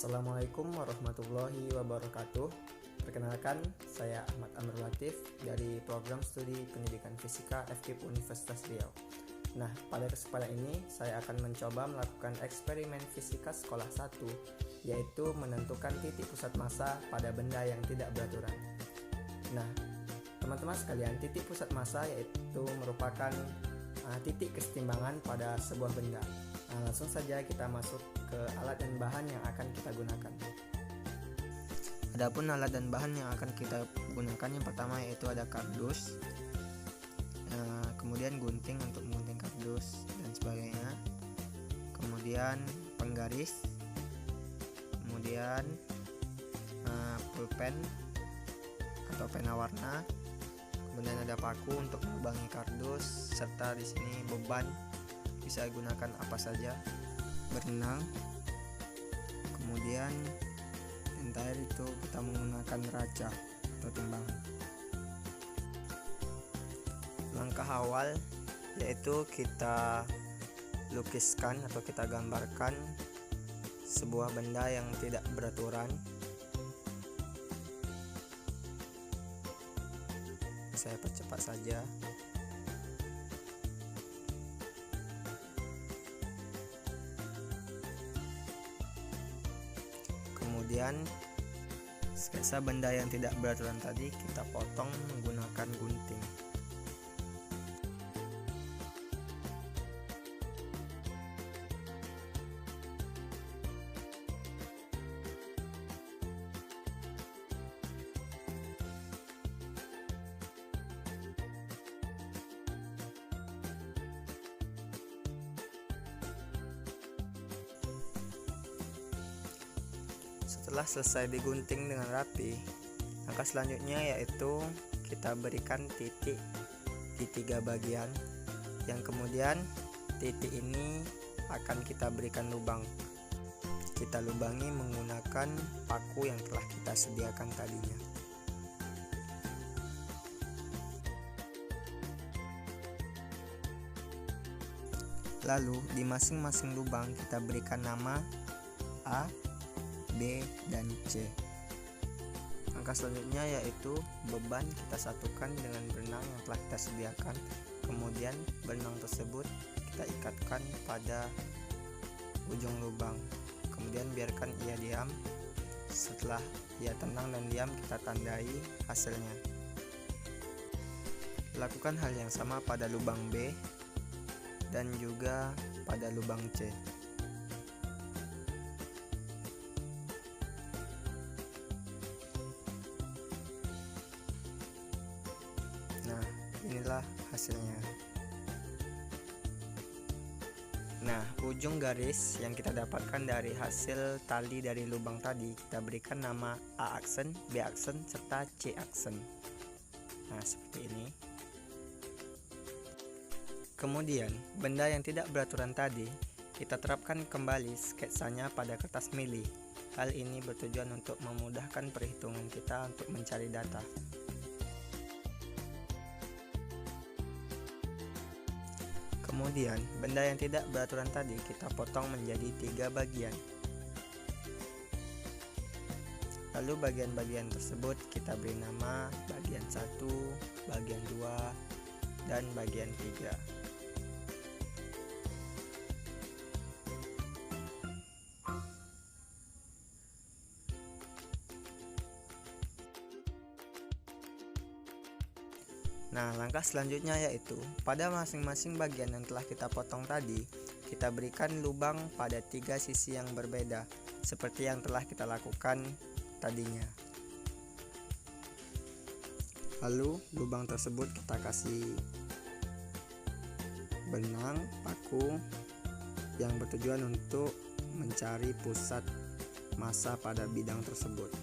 Assalamualaikum warahmatullahi wabarakatuh. Perkenalkan, saya Ahmad Amr Latif dari Program Studi Pendidikan Fisika FKIP Universitas Riau. Nah, pada kesempatan ini saya akan mencoba melakukan eksperimen fisika sekolah 1, yaitu menentukan titik pusat massa pada benda yang tidak beraturan. Nah, teman-teman sekalian, titik pusat massa yaitu merupakan titik kesetimbangan pada sebuah benda. Langsung saja kita masuk ke alat dan bahan yang akan kita gunakan. Adapun alat dan bahan yang akan kita gunakan, yang pertama yaitu ada kardus, kemudian gunting untuk menggunting kardus dan sebagainya, kemudian penggaris, kemudian pulpen atau pena warna, kemudian ada paku untuk melubangi kardus, serta di sini beban, bisa gunakan apa saja, berenang, kemudian yang terakhir itu kita menggunakan raca atau timbangan. Langkah awal yaitu kita lukiskan atau kita gambarkan sebuah benda yang tidak beraturan. Saya percepat saja. Kemudian sketsa benda yang tidak beraturan tadi kita potong menggunakan gunting. Setelah selesai digunting dengan rapi, langkah selanjutnya yaitu kita berikan titik di 3 bagian, yang kemudian titik ini akan kita berikan lubang. Kita lubangi menggunakan paku yang telah kita sediakan tadinya. Lalu di masing-masing lubang kita berikan nama A, B, dan C. Langkah selanjutnya yaitu beban kita satukan dengan benang yang telah kita sediakan. Kemudian benang tersebut kita ikatkan pada ujung lubang. Kemudian biarkan ia diam. Setelah ia tenang dan diam, kita tandai hasilnya. Lakukan hal yang sama pada lubang B dan juga pada lubang C. Nah, inilah hasilnya. Nah, ujung garis yang kita dapatkan dari hasil tali dari lubang tadi kita berikan nama A aksen, B aksen, serta C aksen. Nah, seperti ini. Kemudian, benda yang tidak beraturan tadi kita terapkan kembali sketsanya pada kertas mili. Hal ini bertujuan untuk memudahkan perhitungan kita untuk mencari data. Kemudian, benda yang tidak beraturan tadi kita potong menjadi 3 bagian. Lalu bagian-bagian tersebut kita beri nama bagian 1, bagian 2, dan bagian 3. Nah, langkah selanjutnya yaitu pada masing-masing bagian yang telah kita potong tadi, kita berikan lubang pada 3 sisi yang berbeda, seperti yang telah kita lakukan tadinya. Lalu, lubang tersebut kita kasih benang, paku, yang bertujuan untuk mencari pusat massa pada bidang tersebut.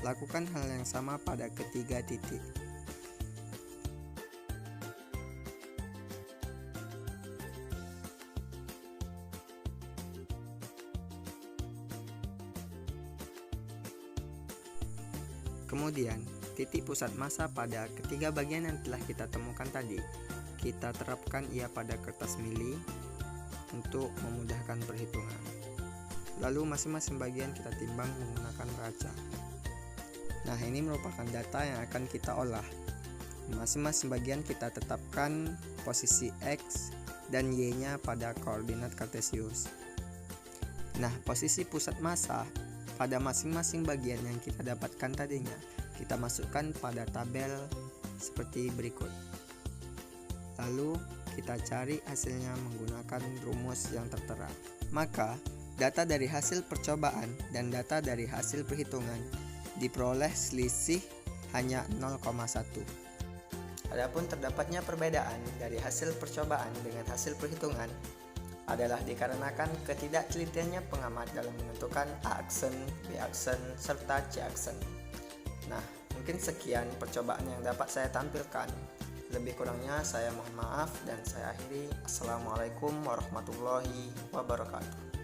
Lakukan hal yang sama pada ketiga titik. Kemudian, titik pusat massa pada ketiga bagian yang telah kita temukan tadi, kita terapkan ia pada kertas mili untuk memudahkan perhitungan. lalu masing-masing bagian kita timbang menggunakan raca. Nah, ini merupakan data yang akan kita olah. Masing-masing bagian kita tetapkan posisi X dan Y-nya pada koordinat kartesius. Nah, posisi pusat massa pada masing-masing bagian yang kita dapatkan tadinya, kita masukkan pada tabel seperti berikut. Lalu, kita cari hasilnya menggunakan rumus yang tertera. Maka, data dari hasil percobaan dan data dari hasil perhitungan diperoleh selisih hanya 0,1. Adapun terdapatnya perbedaan dari hasil percobaan dengan hasil perhitungan adalah dikarenakan ketidaktelitiannya pengamat dalam menentukan A-aksen, B-aksen, serta C-aksen. Nah, mungkin sekian percobaan yang dapat saya tampilkan. Lebih kurangnya saya mohon maaf dan saya akhiri. Assalamualaikum warahmatullahi wabarakatuh.